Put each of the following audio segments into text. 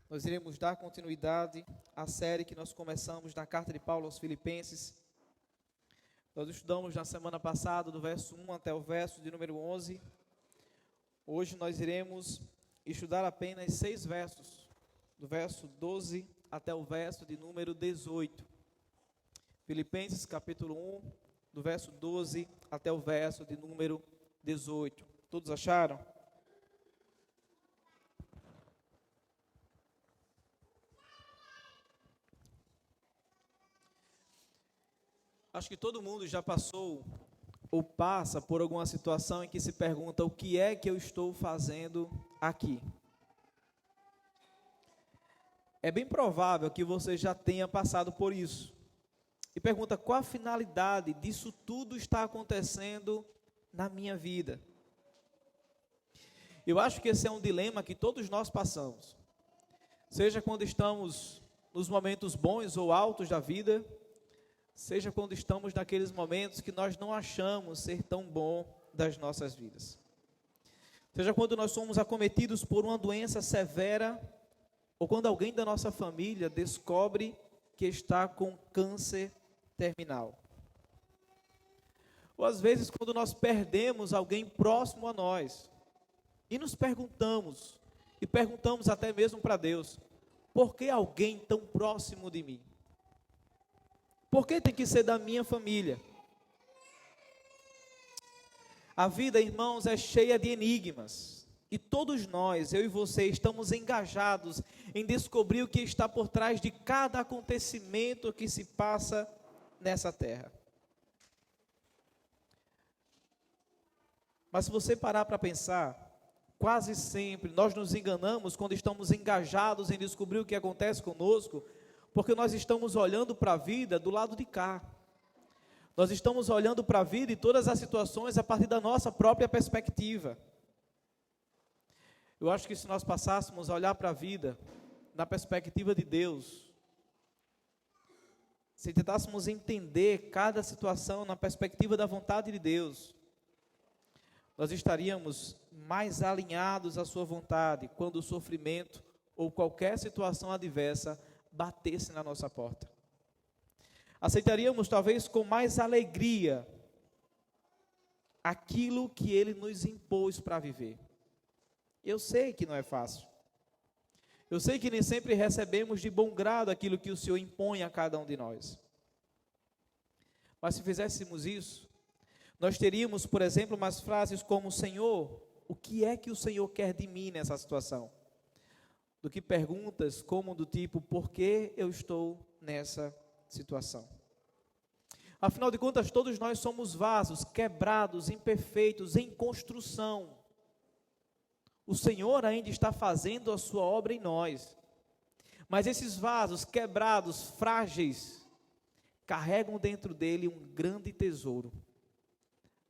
Nós iremos dar continuidade à série que nós começamos na carta de Paulo aos Filipenses. Nós estudamos na semana passada do verso 1 até o verso de número 11. Hoje nós iremos estudar apenas 6 versos, do verso 12 até o verso de número 18. Filipenses capítulo 1, do verso 12 até o verso de número 18. Todos acharam? Acho que todo mundo já passou ou passa por alguma situação em que se pergunta: o que é que eu estou fazendo aqui? É bem provável que você já tenha passado por isso. E pergunta: qual a finalidade disso tudo está acontecendo na minha vida? Eu acho que esse é um dilema que todos nós passamos. Seja quando estamos nos momentos bons ou altos da vida, seja quando estamos naqueles momentos que nós não achamos ser tão bom das nossas vidas. Seja quando nós somos acometidos por uma doença severa, ou quando alguém da nossa família descobre que está com câncer terminal. Ou às vezes quando nós perdemos alguém próximo a nós, e nos perguntamos, e perguntamos até mesmo para Deus: por que alguém tão próximo de mim? Por que tem que ser da minha família? A vida, irmãos, é cheia de enigmas. E todos nós, eu e você, estamos engajados em descobrir o que está por trás de cada acontecimento que se passa nessa terra. Mas se você parar para pensar, quase sempre nós nos enganamos quando estamos engajados em descobrir o que acontece conosco, porque nós estamos olhando para a vida do lado de cá. Nós estamos olhando para a vida e todas as situações a partir da nossa própria perspectiva. Eu acho que se nós passássemos a olhar para a vida na perspectiva de Deus, se tentássemos entender cada situação na perspectiva da vontade de Deus, nós estaríamos mais alinhados à sua vontade quando o sofrimento ou qualquer situação adversa batesse na nossa porta. Aceitaríamos talvez com mais alegria aquilo que Ele nos impôs para viver. Eu sei que não é fácil. Eu sei que nem sempre recebemos de bom grado aquilo que o Senhor impõe a cada um de nós. Mas se fizéssemos isso, nós teríamos, por exemplo, umas frases como: Senhor, o que é que o Senhor quer de mim nessa situação? Do que perguntas como do tipo: por que eu estou nessa situação? Afinal de contas, todos nós somos vasos quebrados, imperfeitos, em construção. O Senhor ainda está fazendo a sua obra em nós. Mas esses vasos quebrados, frágeis, carregam dentro dele um grande tesouro: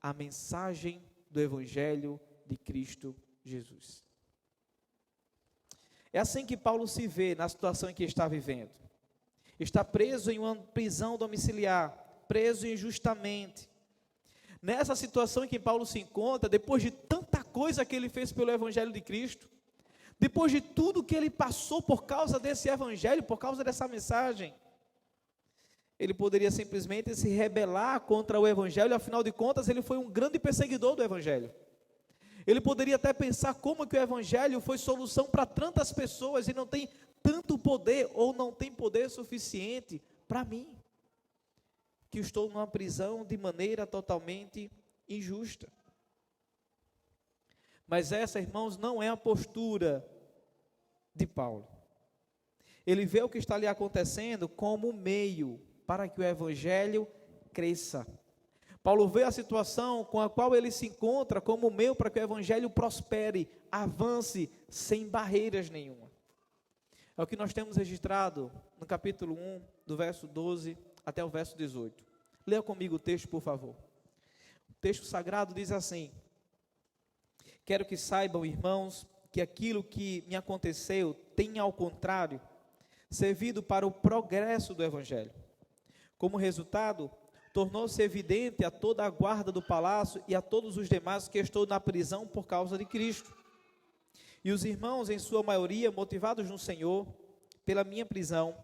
a mensagem do Evangelho de Cristo Jesus. É assim que Paulo se vê na situação em que está vivendo. Está preso em uma prisão domiciliar, preso injustamente. Nessa situação em que Paulo se encontra, depois de tanta coisa que ele fez pelo Evangelho de Cristo, depois de tudo que ele passou por causa desse Evangelho, por causa dessa mensagem, ele poderia simplesmente se rebelar contra o Evangelho. Afinal de contas, ele foi um grande perseguidor do Evangelho. Ele poderia até pensar como que o Evangelho foi solução para tantas pessoas e não tem tanto poder, ou não tem poder suficiente para mim, que estou numa prisão de maneira totalmente injusta. Mas essa, irmãos, não é a postura de Paulo. Ele vê o que está ali acontecendo como meio para que o Evangelho cresça. Paulo vê a situação com a qual ele se encontra como meio para que o Evangelho prospere, avance sem barreiras nenhuma. É o que nós temos registrado no capítulo 1, do verso 12 até o verso 18. Leia comigo o texto, por favor. O texto sagrado diz assim: quero que saibam, irmãos, que aquilo que me aconteceu tem, ao contrário, servido para o progresso do Evangelho. Como resultado, tornou-se evidente a toda a guarda do palácio e a todos os demais que estou na prisão por causa de Cristo. E os irmãos, em sua maioria, motivados no Senhor, pela minha prisão,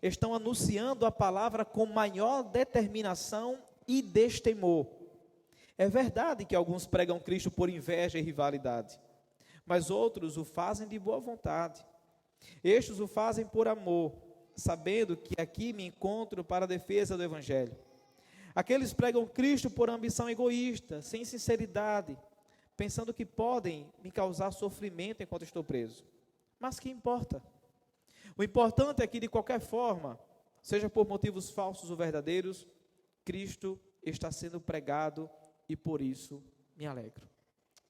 estão anunciando a palavra com maior determinação e destemor. É verdade que alguns pregam Cristo por inveja e rivalidade, mas outros o fazem de boa vontade. Estes o fazem por amor, sabendo que aqui me encontro para a defesa do Evangelho. Aqueles pregam Cristo por ambição egoísta, sem sinceridade, pensando que podem me causar sofrimento enquanto estou preso. Mas que importa? O importante é que, de qualquer forma, seja por motivos falsos ou verdadeiros, Cristo está sendo pregado e por isso me alegro.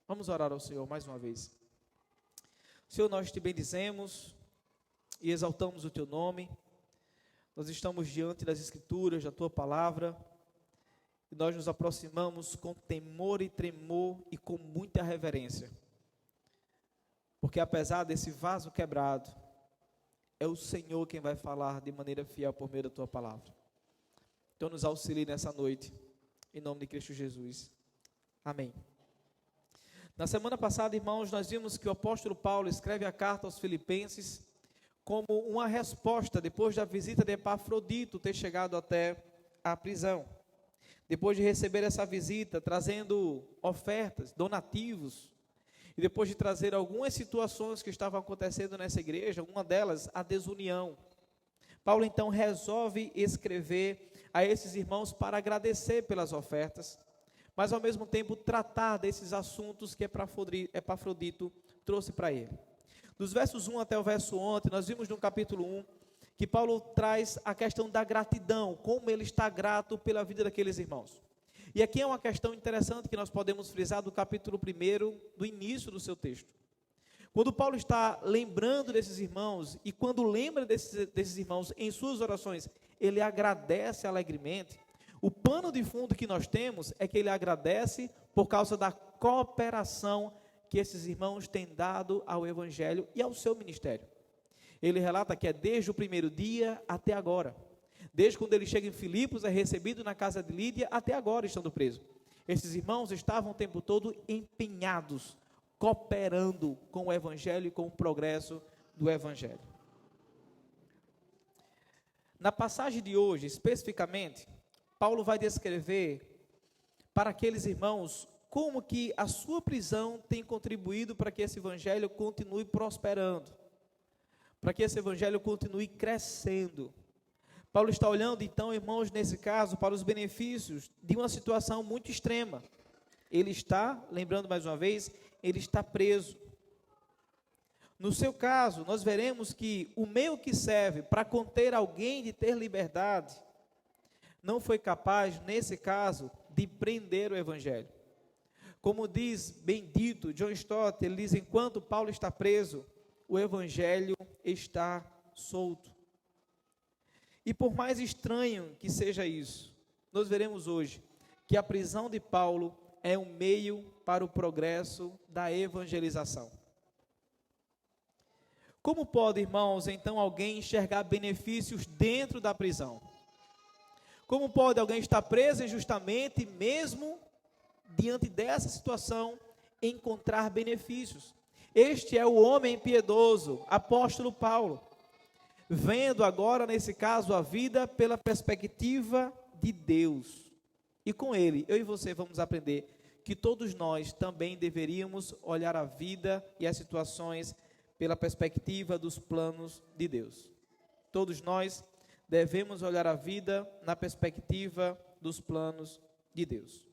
Vamos orar ao Senhor mais uma vez. Senhor, nós te bendizemos e exaltamos o teu nome. Nós estamos diante das Escrituras, da tua palavra, e nós nos aproximamos com temor e tremor e com muita reverência. Porque apesar desse vaso quebrado, é o Senhor quem vai falar de maneira fiel por meio da tua palavra. Então nos auxilie nessa noite, em nome de Cristo Jesus. Amém. Na semana passada, irmãos, nós vimos que o apóstolo Paulo escreve a carta aos Filipenses como uma resposta depois da visita de Epafrodito ter chegado até a prisão. Depois de receber essa visita, trazendo ofertas, donativos, e depois de trazer algumas situações que estavam acontecendo nessa igreja, uma delas, a desunião. Paulo então resolve escrever a esses irmãos para agradecer pelas ofertas, mas ao mesmo tempo tratar desses assuntos que Epafrodito trouxe para ele. Dos versos 1 até o verso 11, nós vimos no capítulo 1, que Paulo traz a questão da gratidão, como ele está grato pela vida daqueles irmãos. E aqui é uma questão interessante que nós podemos frisar do capítulo 1, do início do seu texto. Quando Paulo está lembrando desses irmãos, e quando lembra desses irmãos em suas orações, ele agradece alegremente. O pano de fundo que nós temos é que ele agradece por causa da cooperação que esses irmãos têm dado ao Evangelho e ao seu ministério. Ele relata que é desde o primeiro dia até agora. Desde quando ele chega em Filipos, é recebido na casa de Lídia, até agora estando preso. Esses irmãos estavam o tempo todo empenhados, cooperando com o Evangelho e com o progresso do Evangelho. Na passagem de hoje, especificamente, Paulo vai descrever para aqueles irmãos como que a sua prisão tem contribuído para que esse Evangelho continue prosperando, para que esse Evangelho continue crescendo. Paulo está olhando então, irmãos, nesse caso, para os benefícios de uma situação muito extrema. Ele está, lembrando mais uma vez, ele está preso. No seu caso, nós veremos que o meio que serve para conter alguém de ter liberdade, não foi capaz, nesse caso, de prender o Evangelho. Como diz bem dito John Stott, ele diz, enquanto Paulo está preso, o Evangelho está solto. E por mais estranho que seja isso, nós veremos hoje que a prisão de Paulo é um meio para o progresso da evangelização. Como pode, irmãos, então alguém enxergar benefícios dentro da prisão? Como pode alguém estar preso injustamente, mesmo diante dessa situação, encontrar benefícios? Este é o homem piedoso, apóstolo Paulo, vendo agora, nesse caso, a vida pela perspectiva de Deus. E com ele, eu e você vamos aprender que todos nós também deveríamos olhar a vida e as situações pela perspectiva dos planos de Deus. Todos nós devemos olhar a vida na perspectiva dos planos de Deus.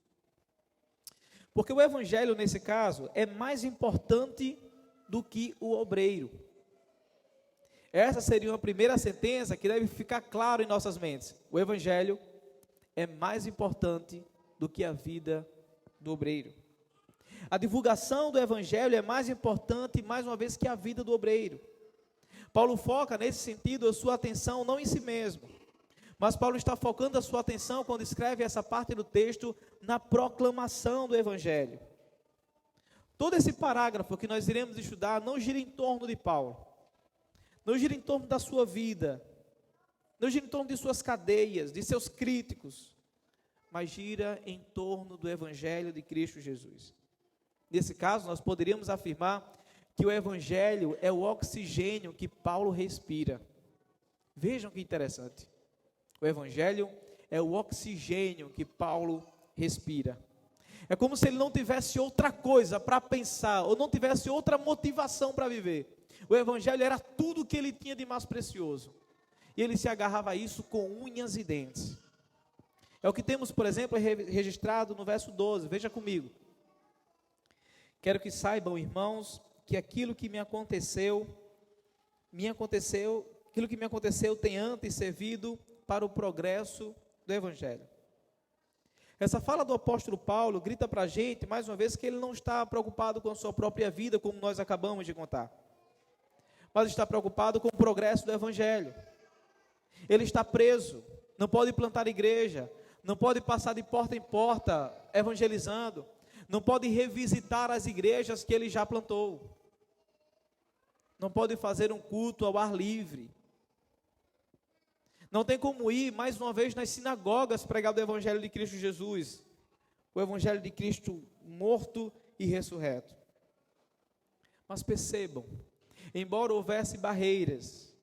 Porque o Evangelho, nesse caso, é mais importante do que o obreiro. Essa seria uma primeira sentença que deve ficar claro em nossas mentes. O Evangelho é mais importante do que a vida do obreiro. A divulgação do Evangelho é mais importante, mais uma vez, que a vida do obreiro. Paulo foca, nesse sentido, a sua atenção não em si mesmo, mas Paulo está focando a sua atenção, quando escreve essa parte do texto, na proclamação do Evangelho. Todo esse parágrafo que nós iremos estudar não gira em torno de Paulo, não gira em torno da sua vida, não gira em torno de suas cadeias, de seus críticos, mas gira em torno do Evangelho de Cristo Jesus. Nesse caso, nós poderíamos afirmar que o Evangelho é o oxigênio que Paulo respira. Vejam que interessante. O Evangelho é o oxigênio que Paulo respira. É como se ele não tivesse outra coisa para pensar, ou não tivesse outra motivação para viver. O Evangelho era tudo que ele tinha de mais precioso. E ele se agarrava a isso com unhas e dentes. É o que temos, por exemplo, registrado no verso 12. Veja comigo. Quero que saibam, irmãos, que aquilo que me aconteceu tem antes servido para o progresso do Evangelho. Essa fala do apóstolo Paulo grita para a gente, mais uma vez, que ele não está preocupado com a sua própria vida, como nós acabamos de contar, mas está preocupado com o progresso do Evangelho. Ele está preso, não pode plantar igreja, não pode passar de porta em porta evangelizando, não pode revisitar as igrejas que ele já plantou, não pode fazer um culto ao ar livre, não tem como ir mais uma vez nas sinagogas pregar o Evangelho de Cristo Jesus, o Evangelho de Cristo morto e ressurreto. Mas percebam, embora houvesse barreiras,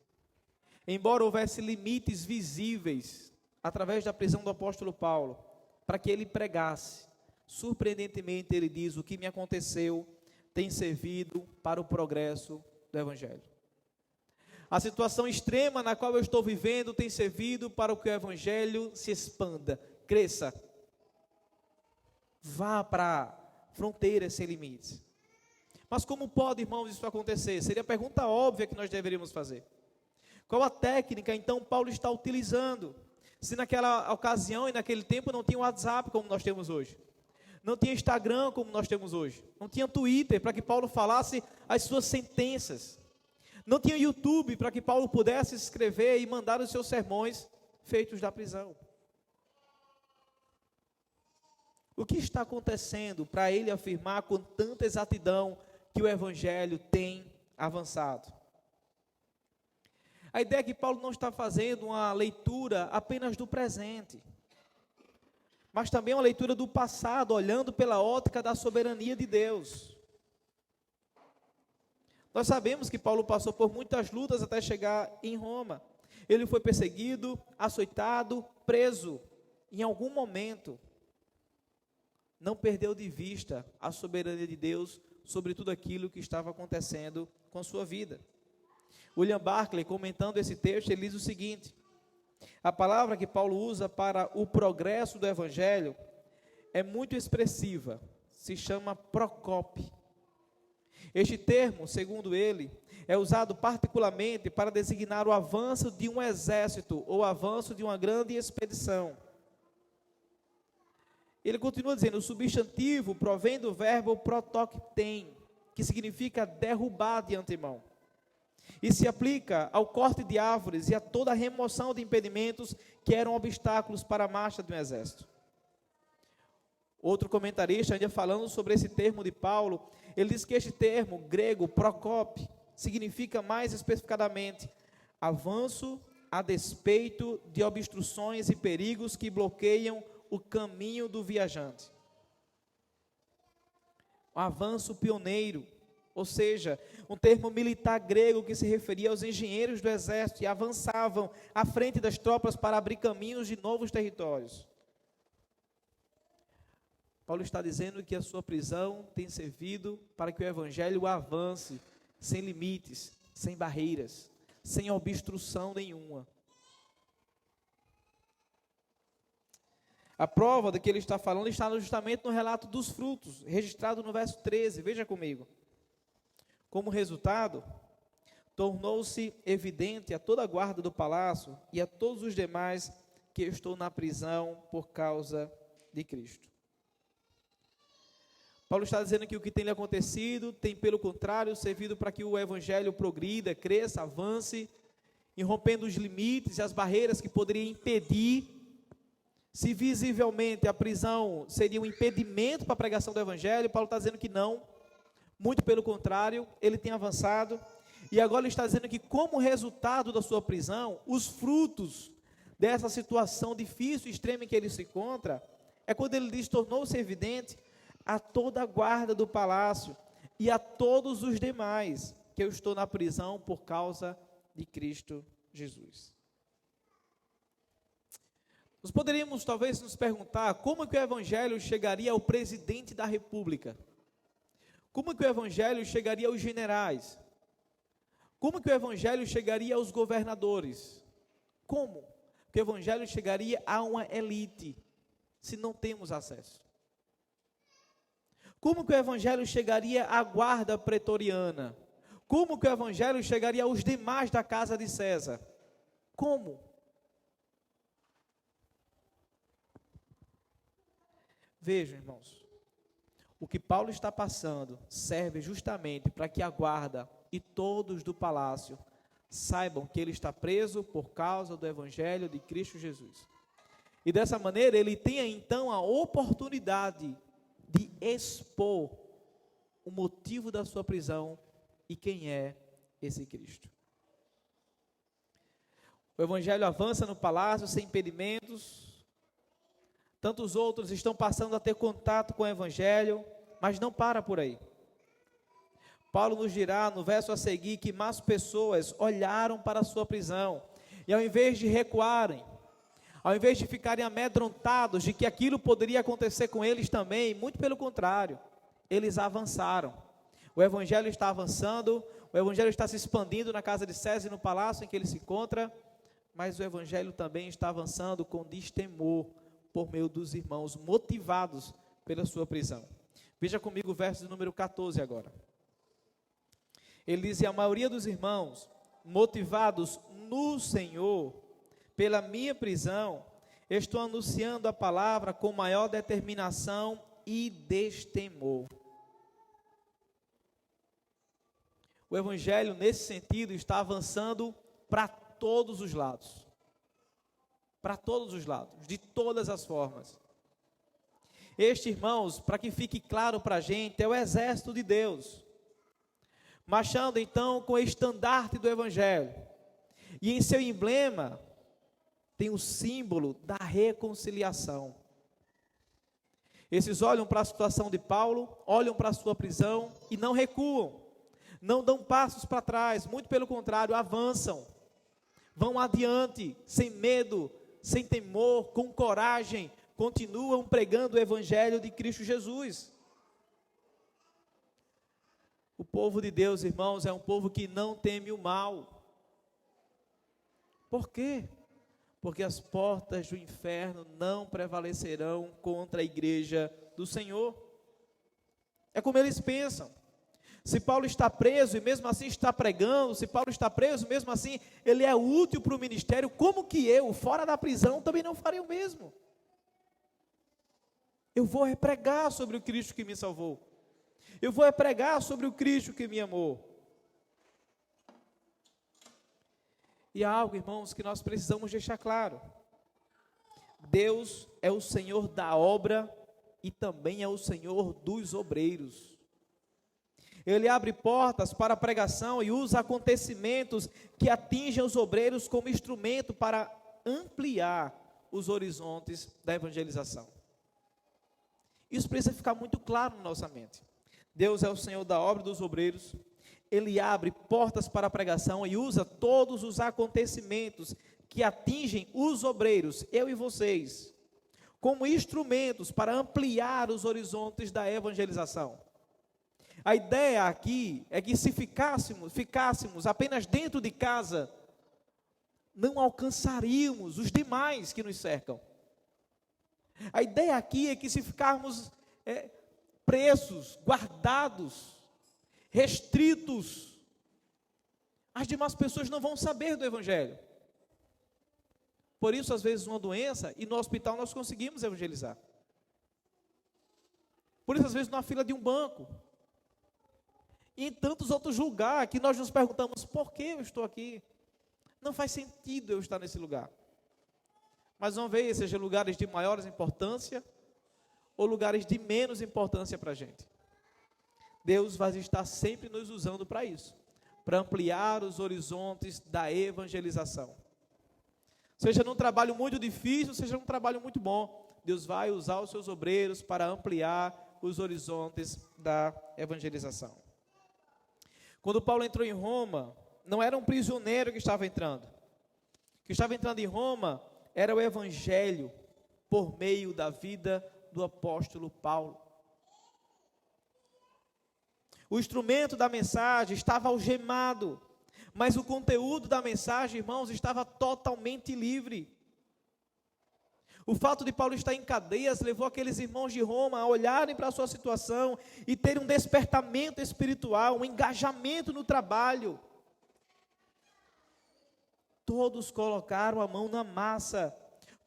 embora houvesse limites visíveis, através da prisão do apóstolo Paulo, para que ele pregasse, surpreendentemente ele diz: o que me aconteceu tem servido para o progresso do Evangelho. A situação extrema na qual eu estou vivendo tem servido para que o Evangelho se expanda, cresça, vá para fronteiras sem limites. Mas como pode, irmãos, isso acontecer? Seria a pergunta óbvia que nós deveríamos fazer. Qual a técnica, então, Paulo está utilizando? Se naquela ocasião e naquele tempo não tinha WhatsApp como nós temos hoje, não tinha Instagram como nós temos hoje, não tinha Twitter para que Paulo falasse as suas sentenças, não tinha YouTube para que Paulo pudesse escrever e mandar os seus sermões feitos da prisão. O que está acontecendo para ele afirmar com tanta exatidão que o Evangelho tem avançado? A ideia é que Paulo não está fazendo uma leitura apenas do presente, mas também uma leitura do passado, olhando pela ótica da soberania de Deus. Nós sabemos que Paulo passou por muitas lutas até chegar em Roma. Ele foi perseguido, açoitado, preso. Em algum momento, não perdeu de vista a soberania de Deus sobre tudo aquilo que estava acontecendo com sua vida. William Barclay, comentando esse texto, ele diz o seguinte: a palavra que Paulo usa para o progresso do Evangelho é muito expressiva, se chama procope. Este termo, segundo ele, é usado particularmente para designar o avanço de um exército ou o avanço de uma grande expedição. Ele continua dizendo: o substantivo provém do verbo protokten, que significa derrubar de antemão, e se aplica ao corte de árvores e a toda a remoção de impedimentos que eram obstáculos para a marcha de um exército. Outro comentarista, ainda falando sobre esse termo de Paulo, ele diz que este termo grego, procope, significa mais especificadamente avanço a despeito de obstruções e perigos que bloqueiam o caminho do viajante. Um avanço pioneiro, ou seja, um termo militar grego que se referia aos engenheiros do exército que avançavam à frente das tropas para abrir caminhos de novos territórios. Paulo está dizendo que a sua prisão tem servido para que o Evangelho avance sem limites, sem barreiras, sem obstrução nenhuma. A prova de que ele está falando está justamente no relato dos frutos, registrado no verso 13, veja comigo. Como resultado, tornou-se evidente a toda a guarda do palácio e a todos os demais que estou na prisão por causa de Cristo. Paulo está dizendo que o que tem lhe acontecido tem, pelo contrário, servido para que o Evangelho progrida, cresça, avance, irrompendo os limites e as barreiras que poderiam impedir. Se visivelmente a prisão seria um impedimento para a pregação do Evangelho, Paulo está dizendo que não, muito pelo contrário, ele tem avançado, e agora ele está dizendo que, como resultado da sua prisão, os frutos dessa situação difícil e extrema em que ele se encontra, É quando ele diz: tornou-se evidente a toda a guarda do palácio e a todos os demais que eu estou na prisão por causa de Cristo Jesus. Nós poderíamos talvez nos perguntar como que o evangelho chegaria ao presidente da república? Como que o evangelho chegaria aos generais? Como que o evangelho chegaria aos governadores? Como que o evangelho chegaria a uma elite, se não temos acesso? Como que o evangelho chegaria à guarda pretoriana? Como que o evangelho chegaria aos demais da casa de César? Como? Vejam, irmãos, o que Paulo está passando serve justamente para que a guarda e todos do palácio saibam que ele está preso por causa do evangelho de Cristo Jesus. E dessa maneira ele tenha então a oportunidade de expor o motivo da sua prisão e quem é esse Cristo. O evangelho avança no palácio sem impedimentos. Tantos outros estão passando a ter contato com o evangelho, mas não para por aí. Paulo nos dirá no verso a seguir que mais pessoas olharam para a sua prisão e ao invés de recuarem, ao invés de ficarem amedrontados de que aquilo poderia acontecer com eles também, muito pelo contrário, eles avançaram. O evangelho está avançando, o evangelho está se expandindo na casa de César e no palácio em que ele se encontra, mas o evangelho também está avançando com destemor por meio dos irmãos motivados pela sua prisão. Veja comigo o verso de número 14 agora. Ele diz: e a maioria dos irmãos, motivados no Senhor, pela minha prisão, estou anunciando a palavra com maior determinação e destemor. O evangelho, nesse sentido, está avançando para todos os lados. Para todos os lados, de todas as formas. Este, irmãos, para que fique claro para a gente, é o exército de Deus, marchando então com o estandarte do evangelho, e em seu emblema tem o símbolo da reconciliação. Esses olham para a situação de Paulo, olham para a sua prisão e não recuam, não dão passos para trás, muito pelo contrário, avançam, vão adiante, sem medo, sem temor, com coragem, continuam pregando o evangelho de Cristo Jesus. O povo de Deus, irmãos, é um povo que não teme o mal. Por quê? Porque as portas do inferno não prevalecerão contra a igreja do Senhor. É como eles pensam. Se Paulo está preso e mesmo assim está pregando, se Paulo está preso, mesmo assim ele é útil para o ministério, como que eu, fora da prisão, também não farei o mesmo? Eu vou pregar sobre o Cristo que me salvou. Eu vou pregar sobre o Cristo que me amou. E há algo, irmãos, que nós precisamos deixar claro. Deus é o Senhor da obra e também é o Senhor dos obreiros. Ele abre portas para a pregação e usa acontecimentos que atingem os obreiros como instrumento para ampliar os horizontes da evangelização. Isso precisa ficar muito claro na nossa mente. Deus é o Senhor da obra dos obreiros. Ele abre portas para a pregação e usa todos os acontecimentos que atingem os obreiros, eu e vocês, como instrumentos para ampliar os horizontes da evangelização. A ideia aqui é que se ficássemos apenas dentro de casa, não alcançaríamos os demais que nos cercam. A ideia aqui é que se ficarmos presos, guardados, restritos, as demais pessoas não vão saber do evangelho. Por isso, às vezes, uma doença, e no hospital nós conseguimos evangelizar. Por isso, às vezes, na fila de um banco, e em tantos outros lugares, que nós nos perguntamos, por que eu estou aqui? Não faz sentido eu estar nesse lugar. Mas uma vez, seja lugares de maior importância, ou lugares de menos importância para a gente. Deus vai estar sempre nos usando para isso, para ampliar os horizontes da evangelização. Seja num trabalho muito difícil, seja num trabalho muito bom, Deus vai usar os seus obreiros para ampliar os horizontes da evangelização. Quando Paulo entrou em Roma, não era um prisioneiro que estava entrando. O que estava entrando em Roma era o evangelho por meio da vida do apóstolo Paulo. O instrumento da mensagem estava algemado, mas o conteúdo da mensagem, irmãos, estava totalmente livre. O fato de Paulo estar em cadeias levou aqueles irmãos de Roma a olharem para a sua situação e terem um despertamento espiritual, um engajamento no trabalho. Todos colocaram a mão na massa.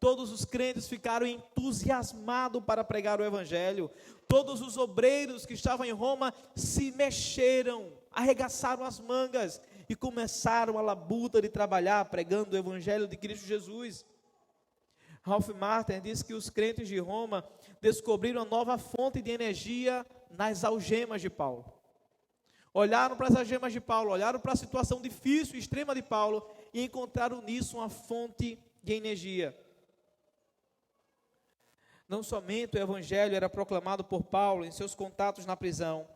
Todos os crentes ficaram entusiasmados para pregar o evangelho. Todos os obreiros que estavam em Roma se mexeram, arregaçaram as mangas e começaram a labuta de trabalhar pregando o evangelho de Cristo Jesus. Ralph Martin diz que os crentes de Roma descobriram uma nova fonte de energia nas algemas de Paulo. Olharam para as algemas de Paulo, olharam para a situação difícil e extrema de Paulo e encontraram nisso uma fonte de energia. Não somente o evangelho era proclamado por Paulo em seus contatos na prisão,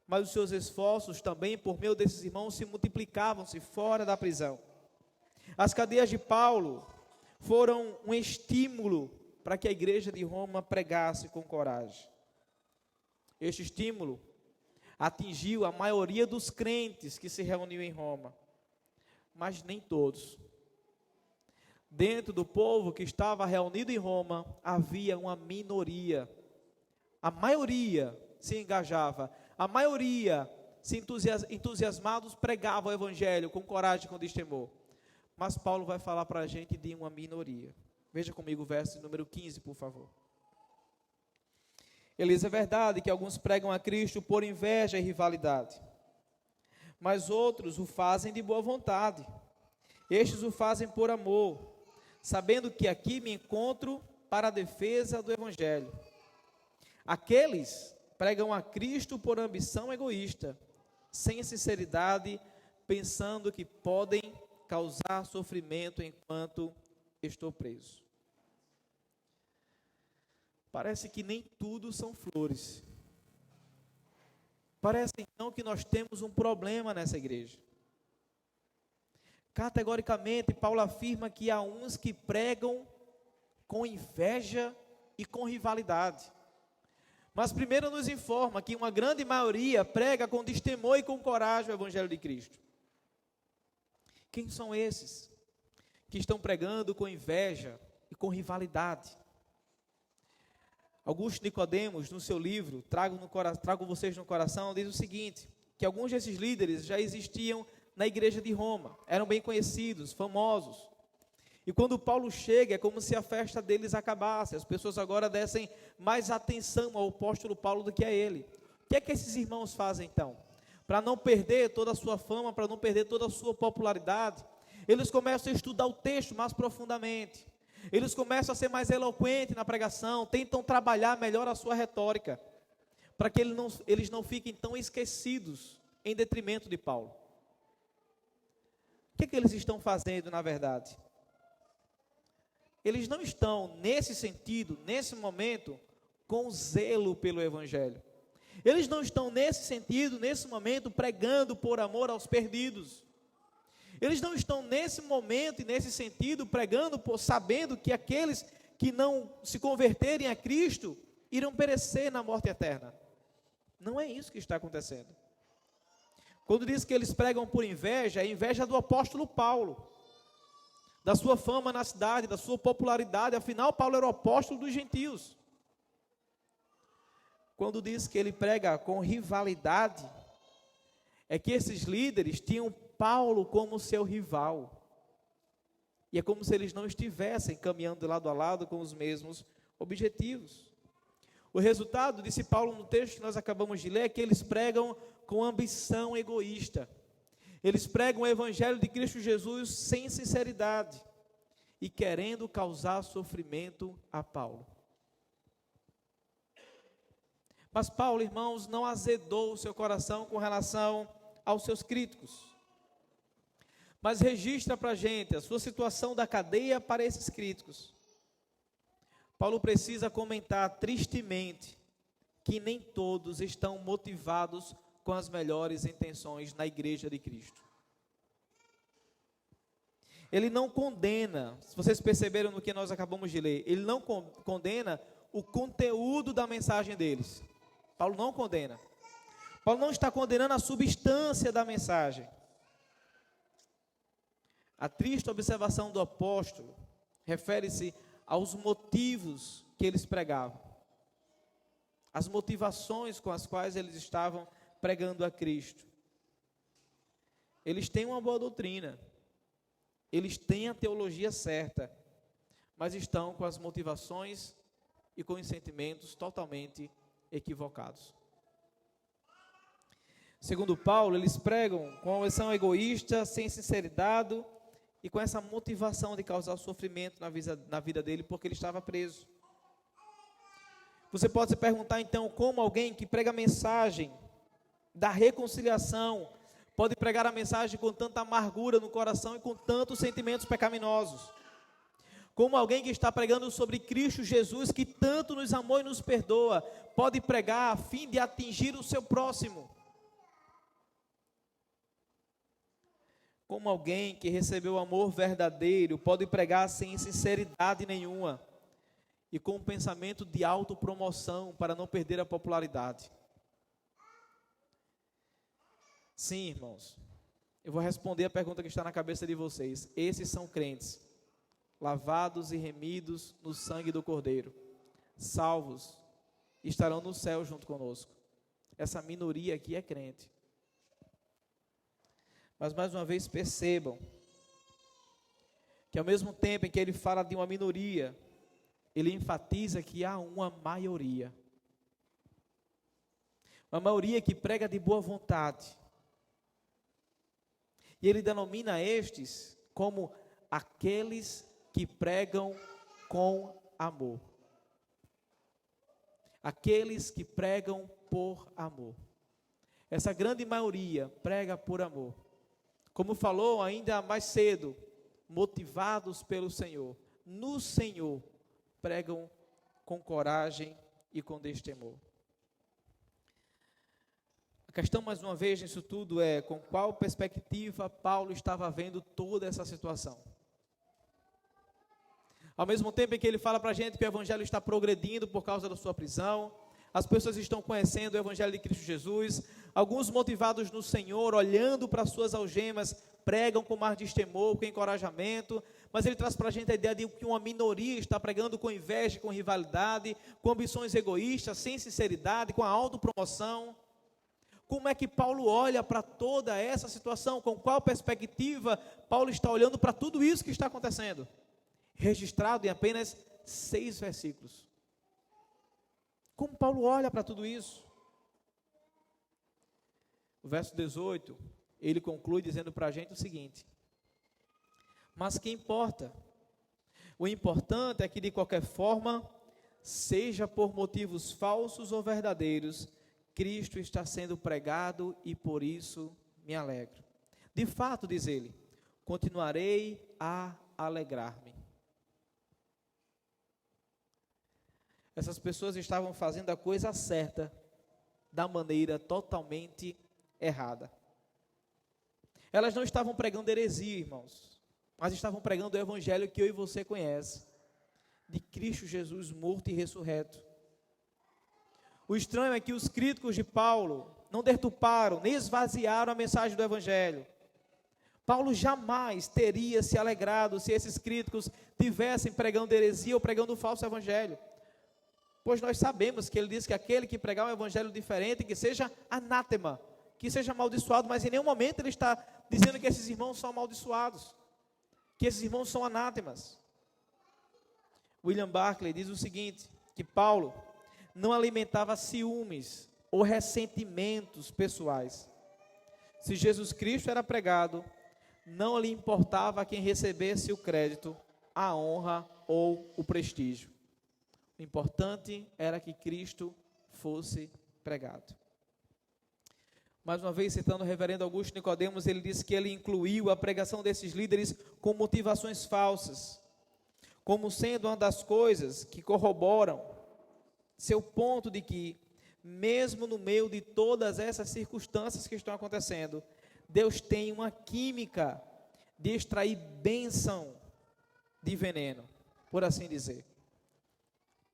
mas os seus esforços também por meio desses irmãos se multiplicavam-se fora da prisão. As cadeias de Paulo foram um estímulo para que a igreja de Roma pregasse com coragem. Este estímulo atingiu a maioria dos crentes que se reuniam em Roma, mas nem todos. Dentro do povo que estava reunido em Roma, havia uma minoria. A maioria se engajava, a maioria se entusiasmados pregava o evangelho com coragem, com destemor. Mas Paulo vai falar para a gente de uma minoria. Veja comigo o verso número 15, por favor. Eles, é verdade que alguns pregam a Cristo por inveja e rivalidade, mas outros o fazem de boa vontade. Estes o fazem por amor, sabendo que aqui me encontro para a defesa do evangelho. Aqueles pregam a Cristo por ambição egoísta, sem sinceridade, pensando que podem causar sofrimento enquanto estou preso. Parece que nem tudo são flores. Parece então que nós temos um problema nessa igreja. Categoricamente, Paulo afirma que há uns que pregam com inveja e com rivalidade. Mas primeiro nos informa que uma grande maioria prega com destemor e com coragem o evangelho de Cristo. Quem são esses que estão pregando com inveja e com rivalidade? Augusto Nicodemos, no seu livro, Trago vocês no coração, diz o seguinte, que alguns desses líderes já existiam na igreja de Roma, eram bem conhecidos, famosos. E quando Paulo chega, é como se a festa deles acabasse, as pessoas agora dessem mais atenção ao apóstolo Paulo do que a ele. O que é que esses irmãos fazem então? Para não perder toda a sua fama, para não perder toda a sua popularidade, eles começam a estudar o texto mais profundamente, eles começam a ser mais eloquentes na pregação, tentam trabalhar melhor a sua retórica, para que eles não fiquem tão esquecidos em detrimento de Paulo. O que é que eles estão fazendo na verdade? Eles não estão nesse sentido, nesse momento, com zelo pelo evangelho. Eles não estão nesse sentido, nesse momento, pregando por amor aos perdidos. Eles não estão nesse momento e nesse sentido pregando sabendo que aqueles que não se converterem a Cristo irão perecer na morte eterna. Não é isso que está acontecendo. Quando diz que eles pregam por inveja, é inveja do apóstolo Paulo, da sua fama na cidade, da sua popularidade. Afinal, Paulo era o apóstolo dos gentios. Quando diz que ele prega com rivalidade, é que esses líderes tinham Paulo como seu rival. E é como se eles não estivessem caminhando lado a lado com os mesmos objetivos. O resultado, disse Paulo no texto que nós acabamos de ler, é que eles pregam com ambição egoísta. Eles pregam o evangelho de Cristo Jesus sem sinceridade e querendo causar sofrimento a Paulo. Mas Paulo, irmãos, não azedou o seu coração com relação aos seus críticos, mas registra para a gente a sua situação da cadeia para esses críticos. Paulo precisa comentar tristemente que nem todos estão motivados com as melhores intenções na igreja de Cristo. Ele não condena, se vocês perceberam no que nós acabamos de ler, ele não condena o conteúdo da mensagem deles. Paulo não condena. Paulo não está condenando a substância da mensagem. A triste observação do apóstolo refere-se aos motivos que eles pregavam, as motivações com as quais eles estavam pregando a Cristo. Eles têm uma boa doutrina, eles têm a teologia certa, mas estão com as motivações e com os sentimentos totalmente equivocados. Segundo Paulo, eles pregam com uma visão egoísta, sem sinceridade e com essa motivação de causar sofrimento na vida dele, porque ele estava preso. Você pode se perguntar então, como alguém que prega a mensagem da reconciliação pode pregar a mensagem com tanta amargura no coração e com tantos sentimentos pecaminosos? Como alguém que está pregando sobre Cristo Jesus, que tanto nos amou e nos perdoa, pode pregar a fim de atingir o seu próximo? Como alguém que recebeu o amor verdadeiro pode pregar sem sinceridade nenhuma e com um pensamento de autopromoção para não perder a popularidade? Sim, irmãos, eu vou responder a pergunta que está na cabeça de vocês. Esses são crentes, lavados e remidos no sangue do Cordeiro, salvos, estarão no céu junto conosco. Essa minoria aqui é crente. Mas mais uma vez percebam que ao mesmo tempo em que ele fala de uma minoria, ele enfatiza que há uma maioria. Uma maioria que prega de boa vontade. E ele denomina estes como aqueles que pregam com amor. Aqueles que pregam por amor. Essa grande maioria prega por amor. Como falou ainda mais cedo, motivados pelo Senhor, no Senhor, pregam com coragem e com destemor. A questão, mais uma vez, nisso tudo é com qual perspectiva Paulo estava vendo toda essa situação. Ao mesmo tempo em que ele fala para a gente que o Evangelho está progredindo por causa da sua prisão, as pessoas estão conhecendo o Evangelho de Cristo Jesus, alguns motivados no Senhor, olhando para as suas algemas, pregam com mais destemor, com encorajamento, mas ele traz para a gente a ideia de que uma minoria está pregando com inveja, com rivalidade, com ambições egoístas, sem sinceridade, com a autopromoção. Como é que Paulo olha para toda essa situação? Com qual perspectiva Paulo está olhando para tudo isso que está acontecendo? Registrado em apenas 6 versículos. Como Paulo olha para tudo isso? O verso 18, ele conclui dizendo para a gente o seguinte: mas que importa? O importante é que de qualquer forma, seja por motivos falsos ou verdadeiros, Cristo está sendo pregado e por isso me alegro. De fato, diz ele, continuarei a alegrar-me. Essas pessoas estavam fazendo a coisa certa, da maneira totalmente errada. Elas não estavam pregando heresia, irmãos, mas estavam pregando o Evangelho que eu e você conhece, de Cristo Jesus morto e ressurreto. O estranho é que os críticos de Paulo não deturparam, nem esvaziaram a mensagem do Evangelho. Paulo jamais teria se alegrado se esses críticos tivessem pregando heresia ou pregando o falso Evangelho. Pois nós sabemos que ele diz que aquele que pregar um evangelho diferente, que seja anátema, que seja amaldiçoado, mas em nenhum momento ele está dizendo que esses irmãos são amaldiçoados, que esses irmãos são anátemas. William Barclay diz o seguinte, que Paulo não alimentava ciúmes ou ressentimentos pessoais. Se Jesus Cristo era pregado, não lhe importava quem recebesse o crédito, a honra ou o prestígio. O importante era que Cristo fosse pregado. Mais uma vez, citando o reverendo Augusto Nicodemos, ele disse que ele incluiu a pregação desses líderes com motivações falsas, como sendo uma das coisas que corroboram seu ponto de que, mesmo no meio de todas essas circunstâncias que estão acontecendo, Deus tem uma química de extrair bênção de veneno, por assim dizer.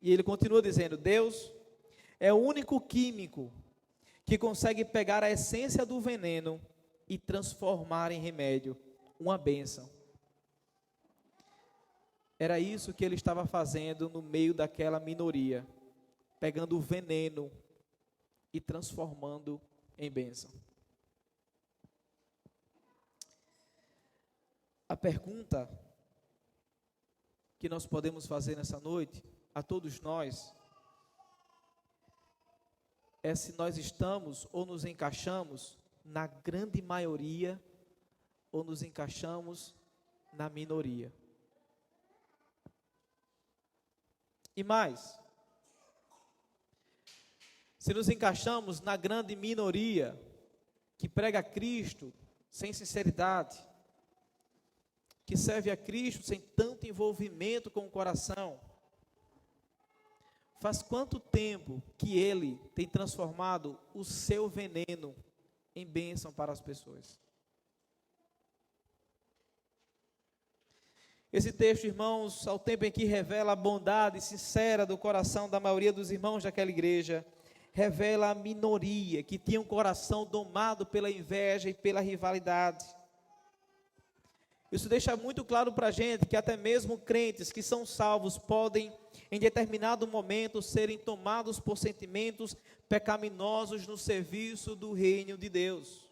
E ele continua dizendo: Deus é o único químico que consegue pegar a essência do veneno e transformar em remédio, uma bênção. Era isso que ele estava fazendo no meio daquela minoria, pegando o veneno e transformando em bênção. A pergunta que nós podemos fazer nessa noite, a todos nós, é se nós estamos ou nos encaixamos na grande maioria ou nos encaixamos na minoria. E mais, se nos encaixamos na grande minoria que prega a Cristo sem sinceridade, que serve a Cristo sem tanto envolvimento com o coração, faz quanto tempo que Ele tem transformado o seu veneno em bênção para as pessoas? Esse texto, irmãos, ao tempo em que revela a bondade sincera do coração da maioria dos irmãos daquela igreja, revela a minoria que tinha um coração domado pela inveja e pela rivalidade. Isso deixa muito claro para a gente que até mesmo crentes que são salvos podem, em determinado momento, serem tomados por sentimentos pecaminosos no serviço do reino de Deus.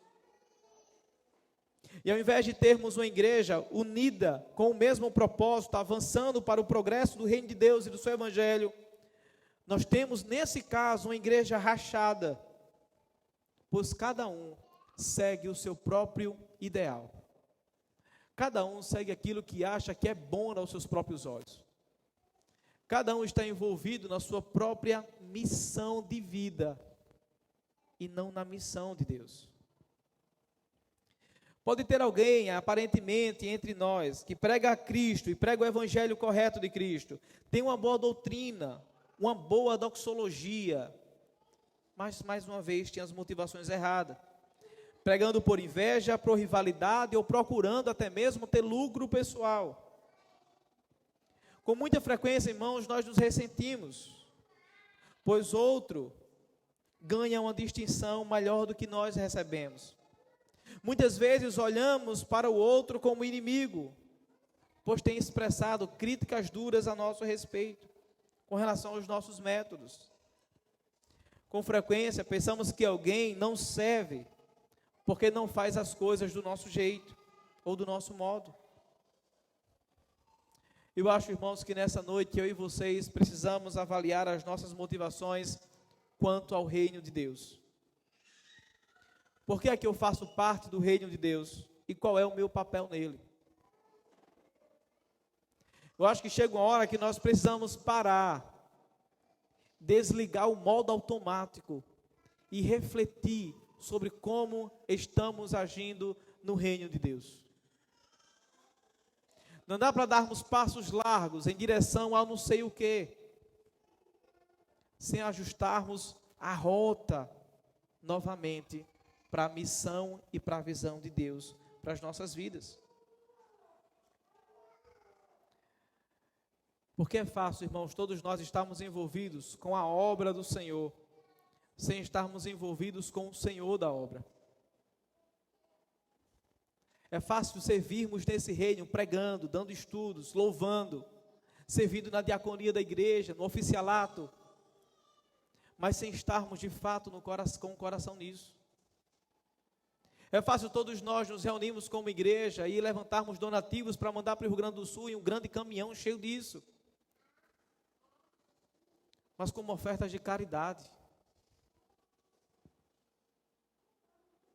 E ao invés de termos uma igreja unida com o mesmo propósito, avançando para o progresso do reino de Deus e do seu evangelho, nós temos nesse caso uma igreja rachada, pois cada um segue o seu próprio ideal. Cada um segue aquilo que acha que é bom aos seus próprios olhos. Cada um está envolvido na sua própria missão de vida e não na missão de Deus. Pode ter alguém, aparentemente, entre nós, que prega a Cristo e prega o evangelho correto de Cristo, tem uma boa doutrina, uma boa doxologia, mas, mais uma vez, tem as motivações erradas. Pregando por inveja, por rivalidade ou procurando até mesmo ter lucro pessoal. Com muita frequência, irmãos, nós nos ressentimos, pois outro ganha uma distinção maior do que nós recebemos. Muitas vezes olhamos para o outro como inimigo, pois tem expressado críticas duras a nosso respeito, com relação aos nossos métodos. Com frequência, pensamos que alguém não serve, porque não faz as coisas do nosso jeito, ou do nosso modo. Eu acho, irmãos, que nessa noite eu e vocês precisamos avaliar as nossas motivações quanto ao reino de Deus. Por que é que eu faço parte do reino de Deus? E qual é o meu papel nele? Eu acho que chega uma hora que nós precisamos parar, desligar o modo automático e refletir sobre como estamos agindo no reino de Deus. Não dá para darmos passos largos em direção a não sei o quê, sem ajustarmos a rota novamente para a missão e para a visão de Deus para as nossas vidas. Porque é fácil, irmãos, todos nós estamos envolvidos com a obra do Senhor, sem estarmos envolvidos com o Senhor da obra. É fácil servirmos nesse reino, pregando, dando estudos, louvando, servindo na diaconia da igreja, no oficialato, mas sem estarmos de fato com o coração nisso. É fácil todos nós nos reunirmos como igreja e levantarmos donativos para mandar para o Rio Grande do Sul em um grande caminhão cheio disso, mas como ofertas de caridade,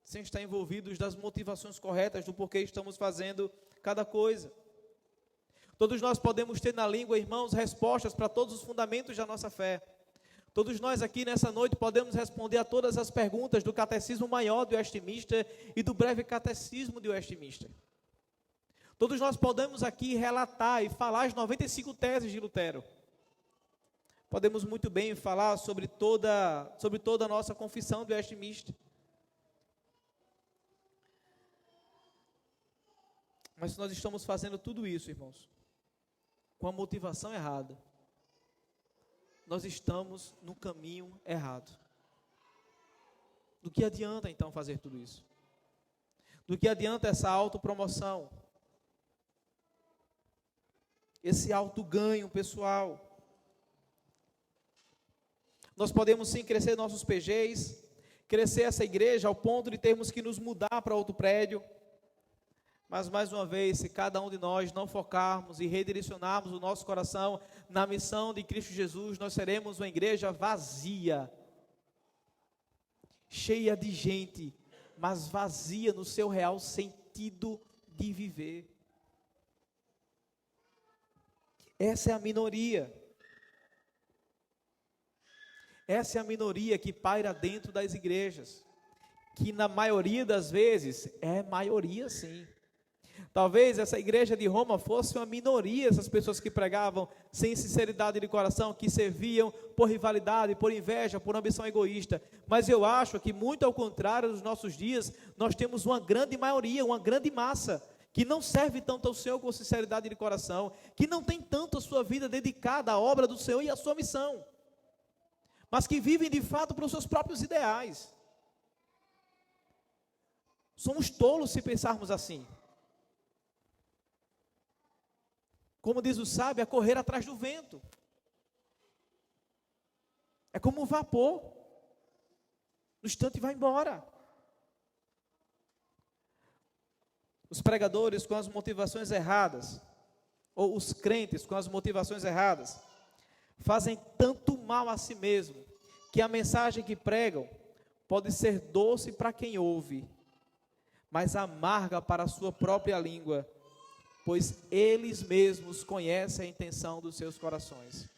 sem estar envolvidos das motivações corretas do porquê estamos fazendo cada coisa. Todos nós podemos ter na língua, irmãos, respostas para todos os fundamentos da nossa fé. Todos nós aqui nessa noite podemos responder a todas as perguntas do Catecismo Maior de Westminster e do Breve Catecismo de Westminster. Todos nós podemos aqui relatar e falar as 95 teses de Lutero. Podemos muito bem falar sobre toda a nossa confissão do Westminster. Mas se nós estamos fazendo tudo isso, irmãos, com a motivação errada, nós estamos no caminho errado. Do que adianta então fazer tudo isso? Do que adianta essa autopromoção? Esse autoganho pessoal? Nós podemos sim crescer nossos PGs, crescer essa igreja ao ponto de termos que nos mudar para outro prédio. Mas mais uma vez, se cada um de nós não focarmos e redirecionarmos o nosso coração na missão de Cristo Jesus, nós seremos uma igreja vazia, cheia de gente, mas vazia no seu real sentido de viver. Essa é a minoria. Essa é a minoria que paira dentro das igrejas, que na maioria das vezes é maioria sim. Talvez essa igreja de Roma fosse uma minoria, essas pessoas que pregavam sem sinceridade de coração, que serviam por rivalidade, por inveja, por ambição egoísta. Mas eu acho que muito ao contrário dos nossos dias, nós temos uma grande maioria, uma grande massa, que não serve tanto ao Senhor com sinceridade de coração, que não tem tanto a sua vida dedicada à obra do Senhor e à sua missão, mas que vivem de fato para os seus próprios ideais. Somos tolos se pensarmos assim. Como diz o sábio, é correr atrás do vento. É como um vapor. No instante vai embora. Os pregadores com as motivações erradas, ou os crentes com as motivações erradas, fazem tanto mal a si mesmo, que a mensagem que pregam pode ser doce para quem ouve, mas amarga para a sua própria língua, pois eles mesmos conhecem a intenção dos seus corações.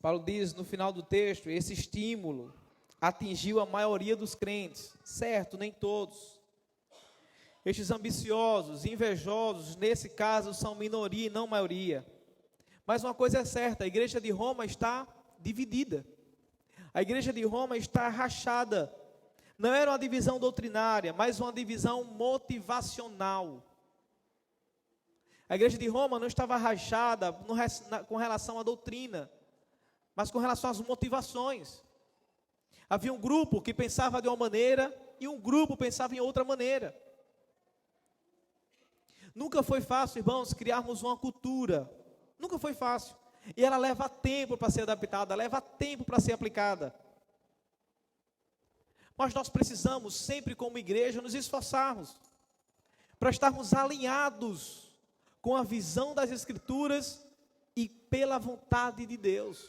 Paulo diz no final do texto, esse estímulo atingiu a maioria dos crentes, certo, nem todos. Estes ambiciosos, invejosos, nesse caso são minoria e não maioria. Mas uma coisa é certa, a igreja de Roma está dividida. A igreja de Roma está rachada. Não era uma divisão doutrinária, mas uma divisão motivacional. A igreja de Roma não estava rachada com relação à doutrina, mas com relação às motivações. Havia um grupo que pensava de uma maneira e um grupo pensava em outra maneira. Nunca foi fácil, irmãos, criarmos uma cultura. Nunca foi fácil. E ela leva tempo para ser adaptada, leva tempo para ser aplicada. Mas nós precisamos, sempre como igreja, nos esforçarmos para estarmos alinhados com a visão das Escrituras e pela vontade de Deus.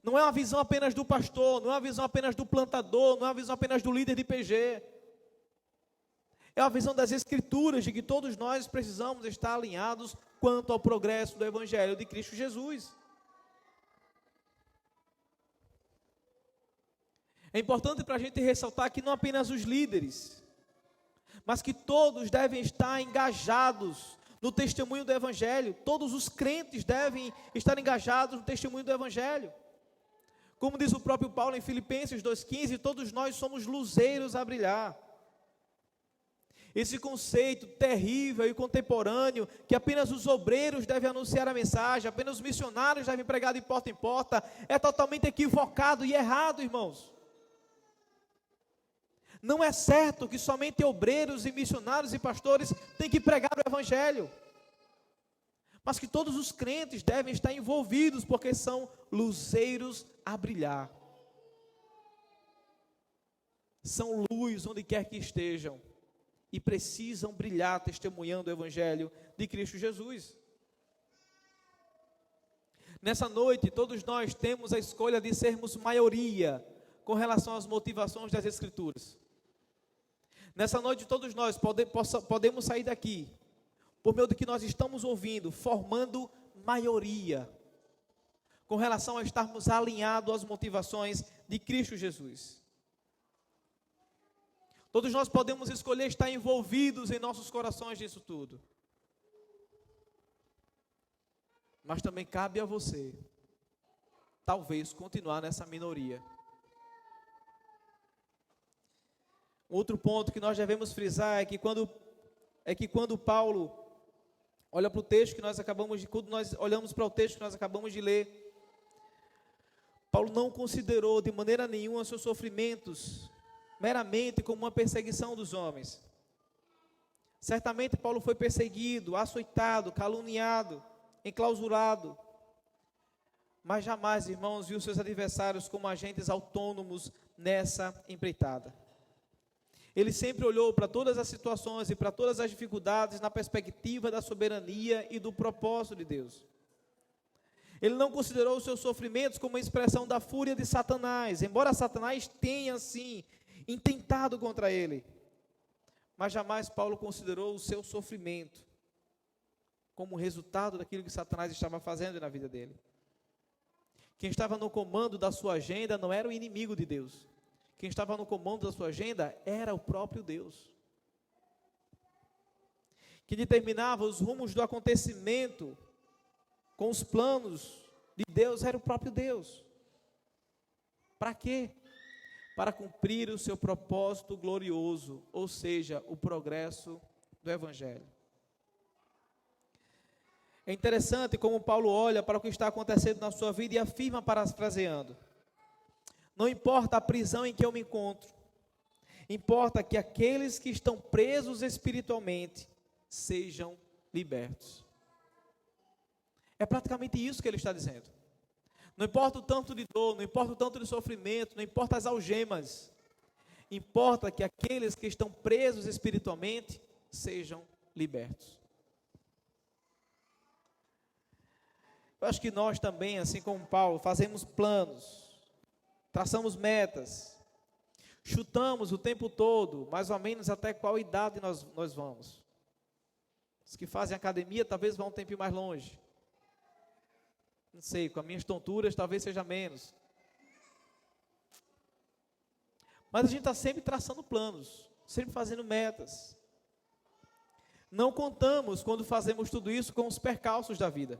Não é uma visão apenas do pastor, não é uma visão apenas do plantador, não é uma visão apenas do líder de PG. É uma visão das Escrituras de que todos nós precisamos estar alinhados quanto ao progresso do Evangelho de Cristo Jesus. É importante para a gente ressaltar que não apenas os líderes, mas que todos devem estar engajados no testemunho do Evangelho. Todos os crentes devem estar engajados no testemunho do Evangelho. Como diz o próprio Paulo em Filipenses 2,15, todos nós somos luzeiros a brilhar. Esse conceito terrível e contemporâneo, que apenas os obreiros devem anunciar a mensagem, apenas os missionários devem pregar de porta em porta, é totalmente equivocado e errado, irmãos. Não é certo que somente obreiros e missionários e pastores têm que pregar o Evangelho, mas que todos os crentes devem estar envolvidos, porque são luzeiros a brilhar. São luz onde quer que estejam, e precisam brilhar testemunhando o Evangelho de Cristo Jesus. Nessa noite, todos nós temos a escolha de sermos maioria com relação às motivações das Escrituras. Nessa noite, todos nós podemos sair daqui, por meio do que nós estamos ouvindo, formando maioria, com relação a estarmos alinhados às motivações de Cristo Jesus. Todos nós podemos escolher estar envolvidos em nossos corações nisso tudo. Mas também cabe a você, talvez, continuar nessa minoria. Outro ponto que nós devemos frisar é que quando Paulo olha para o texto que nós quando nós olhamos para o texto que nós acabamos de ler, Paulo não considerou de maneira nenhuma seus sofrimentos meramente como uma perseguição dos homens. Certamente Paulo foi perseguido, açoitado, caluniado, enclausurado, mas jamais, irmãos, viu seus adversários como agentes autônomos nessa empreitada. Ele sempre olhou para todas as situações e para todas as dificuldades na perspectiva da soberania e do propósito de Deus. Ele não considerou os seus sofrimentos como uma expressão da fúria de Satanás, embora Satanás tenha, sim, intentado contra ele. Mas jamais Paulo considerou o seu sofrimento como resultado daquilo que Satanás estava fazendo na vida dele. Quem estava no comando da sua agenda não era o inimigo de Deus. Quem estava no comando da sua agenda era o próprio Deus. Que determinava os rumos do acontecimento com os planos de Deus era o próprio Deus. Para quê? Para cumprir o seu propósito glorioso, ou seja, o progresso do Evangelho. É interessante como Paulo olha para o que está acontecendo na sua vida e afirma, parafraseando: não importa a prisão em que eu me encontro, importa que aqueles que estão presos espiritualmente sejam libertos. É praticamente isso que ele está dizendo. Não importa o tanto de dor, não importa o tanto de sofrimento, não importa as algemas, importa que aqueles que estão presos espiritualmente sejam libertos. Eu acho que nós também, assim como Paulo, fazemos planos, traçamos metas, chutamos o tempo todo, mais ou menos até qual idade nós vamos. Os que fazem academia talvez vão um tempinho mais longe. Não sei, com as minhas tonturas talvez seja menos. Mas a gente está sempre traçando planos, sempre fazendo metas. Não contamos, quando fazemos tudo isso, com os percalços da vida.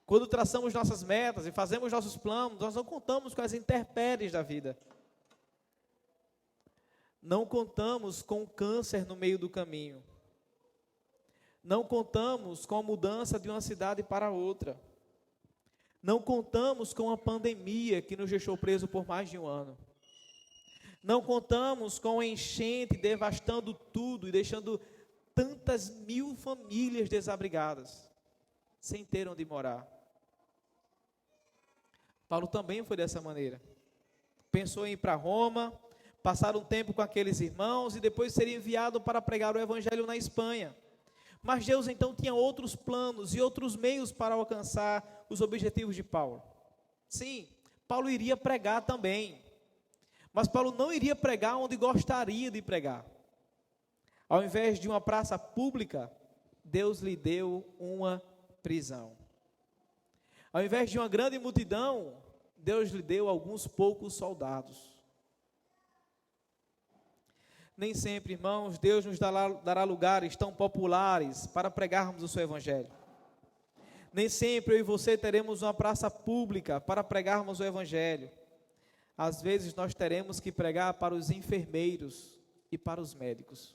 Quando traçamos nossas metas e fazemos nossos planos, nós não contamos com as intempéries da vida. Não contamos com o câncer no meio do caminho. Não contamos com a mudança de uma cidade para outra. Não contamos com a pandemia que nos deixou presos por mais de um ano. Não contamos com a enchente devastando tudo e deixando tantas mil famílias desabrigadas, sem ter onde morar. Paulo também foi dessa maneira. Pensou em ir para Roma, passar um tempo com aqueles irmãos e depois ser enviado para pregar o Evangelho na Espanha. Mas Deus então tinha outros planos e outros meios para alcançar os objetivos de Paulo. Sim, Paulo iria pregar também, mas Paulo não iria pregar onde gostaria de pregar. Ao invés de uma praça pública, Deus lhe deu uma prisão. Ao invés de uma grande multidão, Deus lhe deu alguns poucos soldados. Nem sempre, irmãos, Deus nos dará lugares tão populares para pregarmos o seu Evangelho. Nem sempre eu e você teremos uma praça pública para pregarmos o Evangelho. Às vezes nós teremos que pregar para os enfermeiros e para os médicos.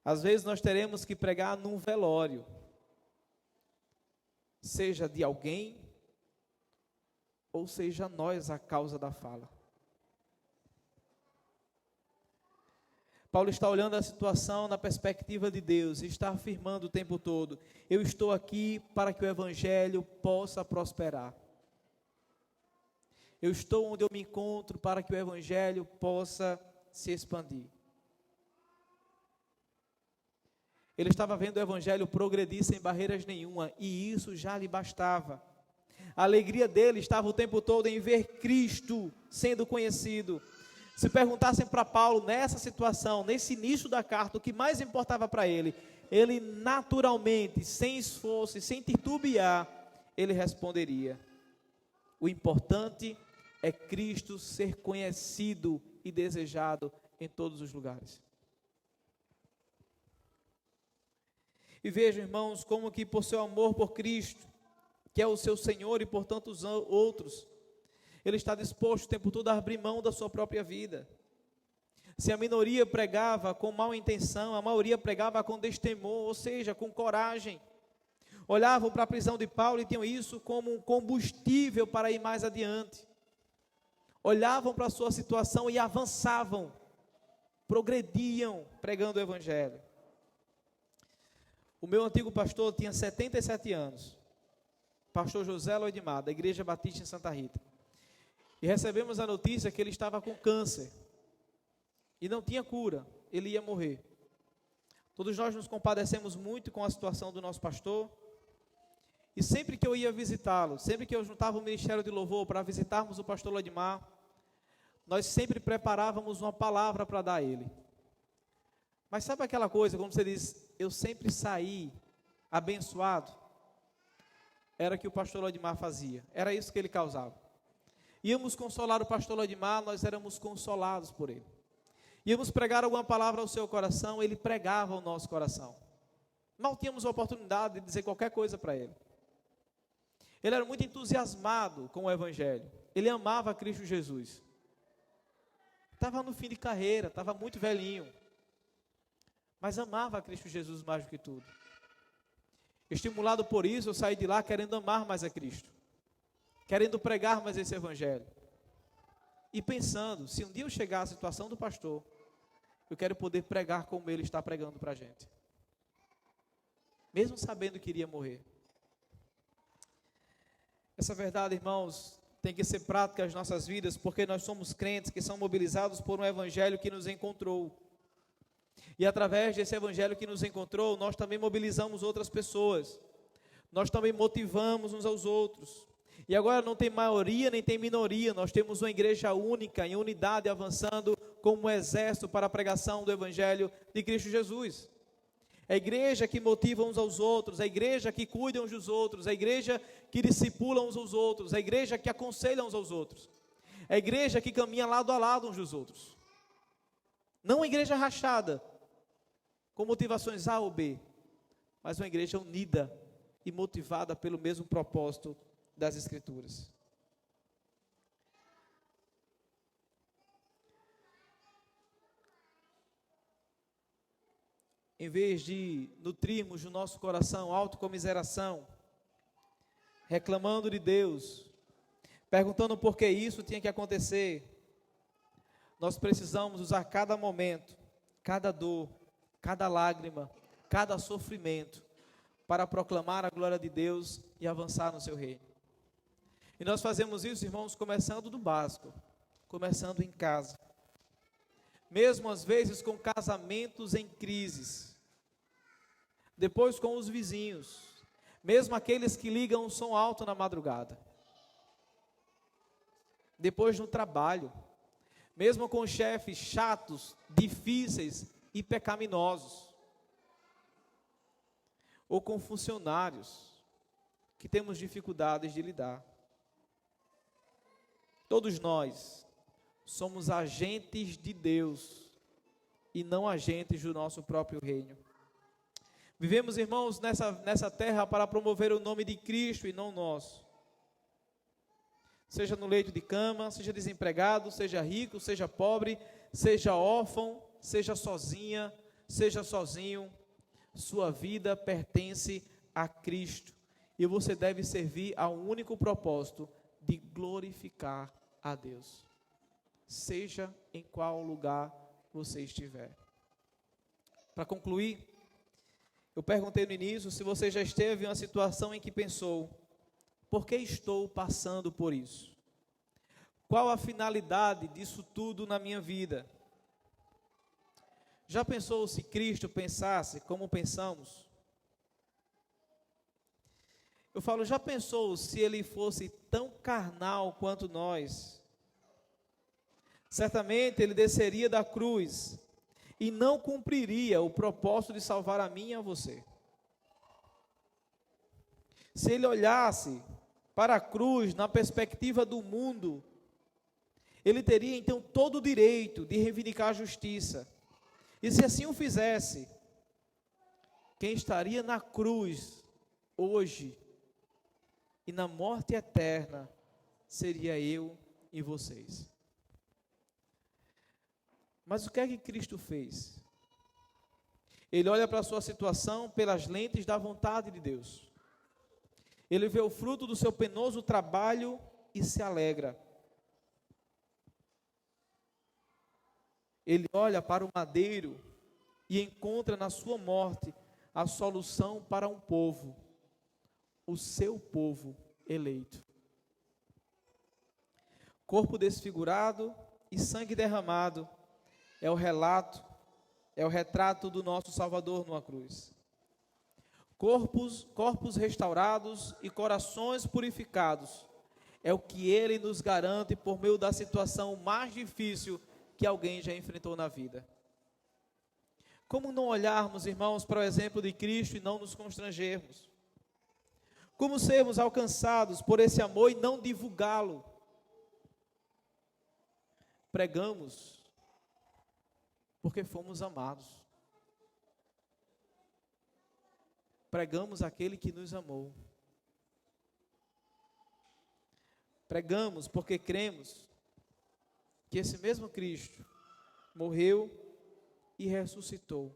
Às vezes nós teremos que pregar num velório, seja de alguém, ou seja nós a causa da fala. Paulo está olhando a situação na perspectiva de Deus e está afirmando o tempo todo: eu estou aqui para que o Evangelho possa prosperar. Eu estou onde eu me encontro para que o Evangelho possa se expandir. Ele estava vendo o Evangelho progredir sem barreiras nenhuma, e isso já lhe bastava. A alegria dele estava o tempo todo em ver Cristo sendo conhecido. Se perguntassem para Paulo, nessa situação, nesse início da carta, o que mais importava para ele, ele naturalmente, sem esforço e sem titubear, ele responderia: o importante é Cristo ser conhecido e desejado em todos os lugares. E vejam, irmãos, como que por seu amor por Cristo, que é o seu Senhor e por tantos outros, Ele está disposto o tempo todo a abrir mão da sua própria vida. Se a minoria pregava com mal intenção, a maioria pregava com destemor, ou seja, com coragem. Olhavam para a prisão de Paulo e tinham isso como um combustível para ir mais adiante. Olhavam para a sua situação e avançavam, progrediam pregando o Evangelho. O meu antigo pastor tinha 77 anos, pastor José Loidmar, da Igreja Batista em Santa Rita. E recebemos a notícia que ele estava com câncer e não tinha cura, ele ia morrer. Todos nós nos compadecemos muito com a situação do nosso pastor. E sempre que eu ia visitá-lo, sempre que eu juntava o Ministério de Louvor para visitarmos o pastor Loidmar, nós sempre preparávamos uma palavra para dar a ele. Mas sabe aquela coisa, como você diz, eu sempre saí abençoado? Era o que o pastor Loidmar fazia, era isso que ele causava. Íamos consolar o pastor Loidmar, nós éramos consolados por ele. Íamos pregar alguma palavra ao seu coração, ele pregava ao nosso coração. Mal tínhamos a oportunidade de dizer qualquer coisa para ele. Ele era muito entusiasmado com o Evangelho, ele amava Cristo Jesus. Estava no fim de carreira, estava muito velhinho, mas amava a Cristo Jesus mais do que tudo. Estimulado por isso, eu saí de lá querendo amar mais a Cristo, querendo pregar mais esse Evangelho, e pensando, se um dia eu chegar à situação do pastor, eu quero poder pregar como ele está pregando para a gente, mesmo sabendo que iria morrer. Essa verdade, irmãos, tem que ser prática nas nossas vidas, porque nós somos crentes que são mobilizados por um Evangelho que nos encontrou. E através desse Evangelho que nos encontrou, nós também mobilizamos outras pessoas. Nós também motivamos uns aos outros. E agora não tem maioria nem tem minoria, nós temos uma igreja única, em unidade, avançando como um exército para a pregação do Evangelho de Cristo Jesus. A igreja que motiva uns aos outros, a igreja que cuida uns dos outros, a igreja que discipula uns aos outros, a igreja que aconselha uns aos outros, a igreja que caminha lado a lado uns dos outros. Não uma igreja rachada, com motivações A ou B, mas uma igreja unida e motivada pelo mesmo propósito das Escrituras. Em vez de nutrirmos no nosso coração autocomiseração, reclamando de Deus, perguntando por que isso tinha que acontecer, nós precisamos usar cada momento, cada dor, cada lágrima, cada sofrimento, para proclamar a glória de Deus e avançar no seu reino. E nós fazemos isso, irmãos, começando do básico, começando em casa. Mesmo às vezes com casamentos em crises, depois com os vizinhos, mesmo aqueles que ligam o som alto na madrugada, depois no trabalho, mesmo com chefes chatos, difíceis e pecaminosos, ou com funcionários que temos dificuldades de lidar. Todos nós somos agentes de Deus e não agentes do nosso próprio reino. Vivemos, irmãos, nessa terra para promover o nome de Cristo e não o nosso. Seja no leito de cama, seja desempregado, seja rico, seja pobre, seja órfão, seja sozinha, seja sozinho, sua vida pertence a Cristo. E você deve servir ao único propósito de glorificar a Deus, seja em qual lugar você estiver. Para concluir, eu perguntei no início se você já esteve em uma situação em que pensou: por que estou passando por isso? Qual a finalidade disso tudo na minha vida? Já pensou se Cristo pensasse como pensamos? Eu falo, já pensou se Ele fosse tão carnal quanto nós? Certamente Ele desceria da cruz e não cumpriria o propósito de salvar a mim e a você. Se Ele olhasse para a cruz na perspectiva do mundo, ele teria então todo o direito de reivindicar a justiça. E se assim o fizesse, quem estaria na cruz hoje e na morte eterna seria eu e vocês. Mas o que é que Cristo fez? Ele olha para a sua situação pelas lentes da vontade de Deus. Ele vê o fruto do seu penoso trabalho e se alegra. Ele olha para o madeiro e encontra na sua morte a solução para um povo, o seu povo eleito. Corpo desfigurado e sangue derramado é o retrato do nosso Salvador numa cruz. Corpos restaurados e corações purificados é o que Ele nos garante por meio da situação mais difícil que alguém já enfrentou na vida. Como não olharmos, irmãos, para o exemplo de Cristo e não nos constrangermos? Como sermos alcançados por esse amor e não divulgá-lo? Pregamos porque fomos amados. Pregamos aquele que nos amou. Pregamos porque cremos que esse mesmo Cristo morreu e ressuscitou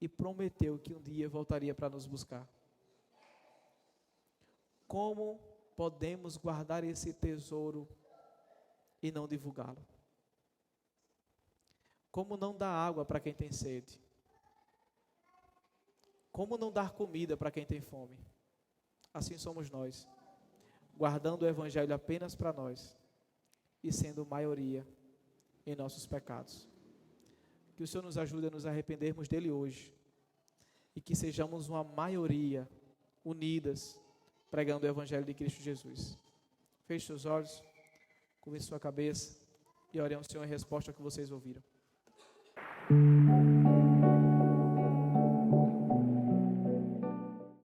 e prometeu que um dia voltaria para nos buscar. Como podemos guardar esse tesouro e não divulgá-lo? Como não dar água para quem tem sede? Como não dar comida para quem tem fome? Assim somos nós, guardando o Evangelho apenas para nós e sendo maioria em nossos pecados. Que o Senhor nos ajude a nos arrependermos dele hoje e que sejamos uma maioria unidas pregando o Evangelho de Cristo Jesus. Feche seus olhos, curve sua cabeça e ore ao Senhor em resposta ao que vocês ouviram.